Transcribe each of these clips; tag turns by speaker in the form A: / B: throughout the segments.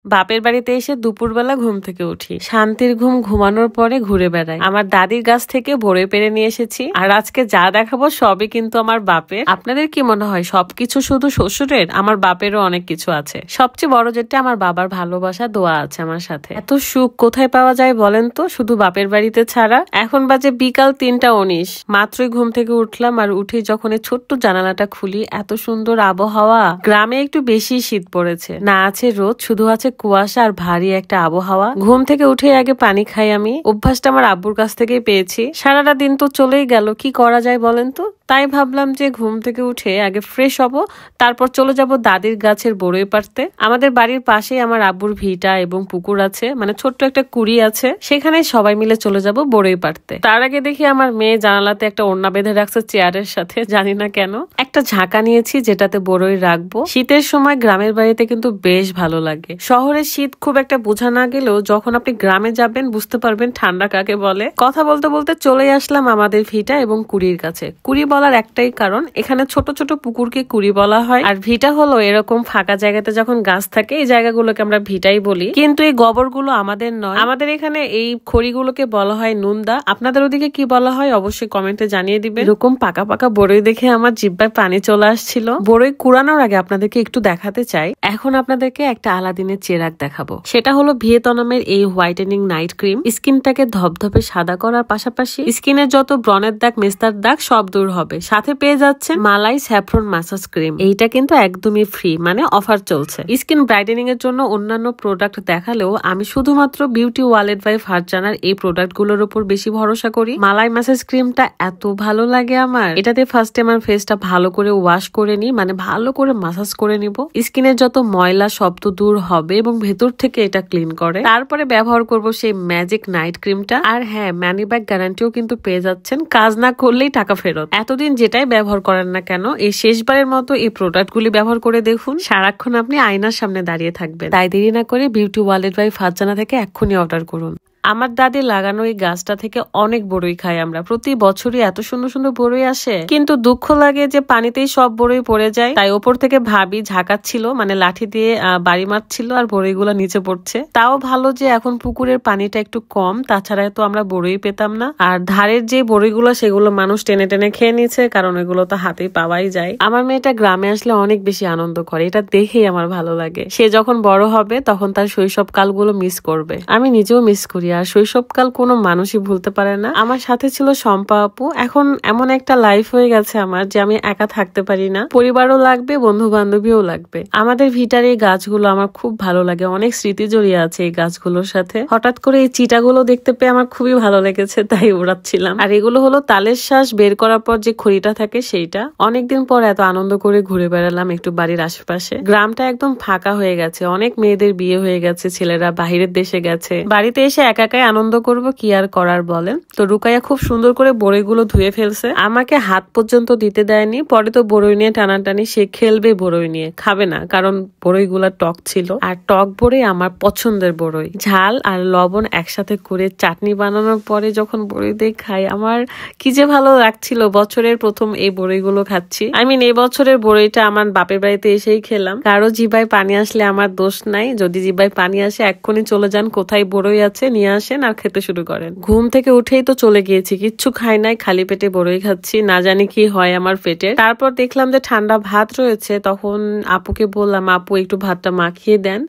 A: বাপের বাড়িতে এসে দুপুরবেলা ঘুম থেকে উঠি, শান্তির ঘুম ঘুমানোর পরে ঘুরে বেড়াই। আমার দাদির গাছ থেকে বড়ই পেরে নিয়ে এসেছি, আর আজকে যা দেখাবো সবই কিন্তু আমার বাপের। আপনাদের কি মনে হয় সবকিছু শুধু শ্বশুরের? আমার বাপেরও অনেক কিছু আছে। সবচেয়ে বড় যেটা, আমার বাবার ভালোবাসা দোয়া আছে আমার সাথে। এত সুখ কোথায় পাওয়া যায় বলেন তো, শুধু বাপের বাড়িতে ছাড়া। এখন বাজে বিকাল 3টা 19, মাত্রই ঘুম থেকে উঠলাম, আর উঠে যখন এই ছোট্ট জানালাটা খুলি, এত সুন্দর আবহাওয়া। গ্রামে একটু বেশি শীত পড়েছে, না আছে রোদ, শুধু আছে কুয়াশা আর ভারী একটা আবহাওয়া। ঘুম থেকে উঠে আগে পানি খাই আমি, অভ্যাসটা আমার আব্বুর কাছ থেকেই পেয়েছি। সারাটা দিন তো চলেই গেল, কি করা যায় বলেন তো। তাই ভাবলাম যে ঘুম থেকে উঠে আগে ফ্রেশ হব, তারপর চলে যাব দাদির গাছের বড়ই পাড়তে। আমাদের বাড়ির পাশে আমার আব্বুর ভিটা এবং পুকুর আছে, মানে ছোট্ট একটা কুড়ি আছে, সেখানে সবাই মিলে চলে যাব বড়ই পাড়তে। তার আগে দেখি আমার মেয়ে জানালাতে একটা ওড়না বেঁধে রাখছে চেয়ারের সাথে, জানি না কেন। একটা ঝাঁকা নিয়েছি যেটাতে বড়ই রাখবো। শীতের সময় গ্রামের বাড়িতে কিন্তু বেশ ভালো লাগে। শহরের শীত খুব একটা বোঝা না গেলেও যখন আপনি গ্রামে যাবেন বুঝতে পারবেন ঠান্ডা কাকে বলে। কথা বলতে বলতে চলে আসলাম আমাদের ভিটা এবং কুড়ির কাছে। কুড়ি বলার একটাই কারণ, এখানে ছোট ছোট পুকুরকে কুড়ি বলা হয়, আর ভিটা হলো এরকম ফাঁকা জায়গাতে যখন গাছ থাকে এই জায়গাগুলোকে আমরা ভিটাই বলি। কিন্তু এই গোবরগুলো আমাদের নয়, আমাদের এখানে এই খড়িগুলোকে বলা হয় নুন্দা। আপনাদের ওদিকে কি বলা হয় অবশ্যই কমেন্টে জানিয়ে দিবেন। এরকম পাকা পাকা বড়ই দেখে আমার জিহ্বায় পানি চলে আসছিল। বড়ই কুড়ানোর আগে আপনাদেরকে একটু দেখাতে চাই, এখন আপনাদেরকে একটা আলাদিনের চেরাগ দেখাবো। সেটা হলো ভিয়েতনামের এই হোয়াইটেনিং নাইট ক্রিম। স্কিনটাকে ধপধপে সাদা করার পাশাপাশি স্কিনের যত ব্রণের দাগ, মেস্তার দাগ সব দূর হবে। সাথে পেয়ে যাচ্ছেন মালাই স্যাফরন মাসাজ ক্রিম। এইটা কিন্তু একদমই ফ্রি, মানে অফার চলছে। স্কিন ব্রাইটেনিং এর জন্য অন্যান্য প্রোডাক্ট দেখালেও আমি শুধুমাত্র বিউটি ওয়ালেট বাই ফারজানার এই প্রোডাক্ট গুলোর উপর বেশি ভরসা করি। মালাই মাসাজ ক্রিমটা এত ভালো লাগে আমার। এটাতে ফার্স্টে আমার ফেসটা ভালো করে ওয়াশ করে নিই, মানে ভালো করে মাসাজ করে নিব। স্কিনের যত ময়লা সব তো দূর হবে এবং ভেতর থেকে এটা ক্লিন করে। তারপরে ব্যবহার করব সেই ম্যাজিক নাইট ক্রিমটা। আর হ্যাঁ, মানি ব্যাক গ্যারান্টিও কিন্তু পেয়ে যাচ্ছেন, কাজ না করলেই টাকা ফেরত। এতদিন যেটাই ব্যবহার করেন না কেন, এই শেষবারের মতো এই প্রোডাক্টগুলি ব্যবহার করে দেখুন, সারাক্ষণ আপনি আয়নার সামনে দাঁড়িয়ে থাকবেন। তাই দেরি না করে বিউটি ওয়ালেট বাই ফারজানা থেকে এক্ষুনি অর্ডার করুন। আমার দাদি লাগানো এই গাছটা থেকে অনেক বড়ই খাই আমরা, প্রতি বছরই এত সুন্দর সুন্দর বড়ই আসে। কিন্তু দুঃখ লাগে যে পানিতেই সব বড়ই পড়ে যায়। তাই ওপর থেকে ভাবি ঝাঁকাচ্ছিল, মানে লাঠি দিয়ে বাড়ি মারছিল, আর বড়ইগুলো নিচে পড়ছে। তাও ভালো যে এখন পুকুরের পানিটা একটু কম, তাছাড়া তো আমরা বড়ই পেতাম না। আর ধারের যে বড়ইগুলো সেগুলো মানুষ টেনে টেনে খেয়ে নিচ্ছে, কারণ এগুলো তো হাতেই পাওয়াই যায়। আমার মেয়েটা গ্রামে আসলে অনেক বেশি আনন্দ করে, এটা দেখেই আমার ভালো লাগে। সে যখন বড় হবে তখন তার শৈশব কালগুলো মিস করবে, আমি নিজেও মিস করি। আর শৈশবকাল কোনো মানুষই ভুলতে পারে না। আমার সাথে ছিল শম্পা আপু। এখন এমন একটা লাইফ হয়ে গেছে আমার যে আমি একা থাকতে পারি না, পরিবারও লাগবে, বন্ধু বান্ধবীও লাগবে। আমাদের ভিটার এই গাছগুলো আমার খুব ভালো লাগে, অনেক স্মৃতি জড়িয়ে আছে এই গাছগুলোর সাথে। হঠাৎ করে এই চিটাগুলো দেখতে পেয়ে আমার খুবই ভালো লেগেছে, তাই উড়াচ্ছিলাম। আর এগুলো হলো তালের শ্বাস বের করার পর যে খড়িটা থাকে সেইটা। অনেকদিন পর এত আনন্দ করে ঘুরে বেড়ালাম একটু বাড়ির আশেপাশে। গ্রামটা একদম ফাঁকা হয়ে গেছে, অনেক মেয়েদের বিয়ে হয়ে গেছে, ছেলেরা বাহিরের দেশে গেছে। বাড়িতে এসে একা একাই আনন্দ করব, কি আর করার বলেন। তো রুকাইয়া খুব সুন্দর করে বড়ইগুলো ধুয়ে ফেলছে, আমাকে হাত পর্যন্ত দিতে দেয়নি। পরে তো বড়ই নিয়ে টানাটানি, সে খেলবে বড়ই নিয়ে, খাবে না, কারণ বড়ইগুলা টক ছিল। আর টক বড়ই আমার পছন্দের বড়ই। ঝাল আর লবণ একসাথে করে চাটনি বানানোর পরে যখন বড়ই দিয়ে খাই, আমার কি যে ভালো লাগছিল। বছরের প্রথম এই বড়ইগুলো খাচ্ছি। এই বছরের বড়ইটা আমার বাপের বাড়িতে এসেই খেলাম। কারো জিভায় পানি আসলে আমার দোষ নাই, যদি জিভায় পানি আসে এক্ষুনি চলে যান, কোথায় বড়ই আছে নিয়ে আসেন আর খেতে শুরু করেন। ঘুম থেকে উঠেই তো চলে গিয়েছি, কিচ্ছু খাই নাই, খালি পেটে বড়ই খাচ্ছি, না জানি কি হয় আমার পেটের। তারপর দেখলাম যে ঠান্ডা ভাত রয়েছে, তখন আপুকে বললাম আপু একটু ভাতটা মাখিয়ে দেন।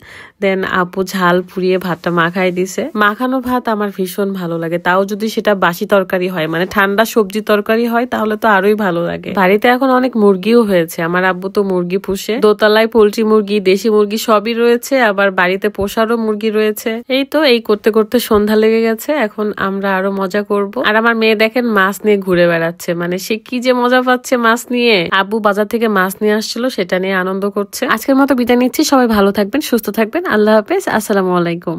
A: দেন আপু ঝাল পুড়িয়ে ভাতটা মাখাই দিছে। মাখানো ভাত আমার ভীষণ ভালো লাগে, তাও যদি সেটা বাসি তরকারি হয়, মানে ঠান্ডা সবজি তরকারি হয়, তাহলে তো আরোই ভালো লাগে। বাড়িতে এখন অনেক মুরগিও হয়েছে, আমার আব্বু তো মুরগি পুষে, দোতলায় পোল্ট্রি মুরগি, দেশি মুরগি সবই রয়েছে, আবার বাড়িতে পোষারও মুরগি রয়েছে। এই তো এই করতে করতে সন্ধ্যা লেগে গেছে, এখন আমরা আরো মজা করব। আর আমার মেয়ে দেখেন মাছ নিয়ে ঘুরে বেড়াচ্ছে, মানে সে কি যে মজা পাচ্ছে মাছ নিয়ে। আব্বু বাজার থেকে মাছ নিয়ে আসছিল, সেটা নিয়ে আনন্দ করছে। আজকের মতো বিদায় নিচ্ছি, সবাই ভালো থাকবেন, সুস্থ থাকবেন, আল্লাহ হাফেজ, আসসালামু আলাইকুম।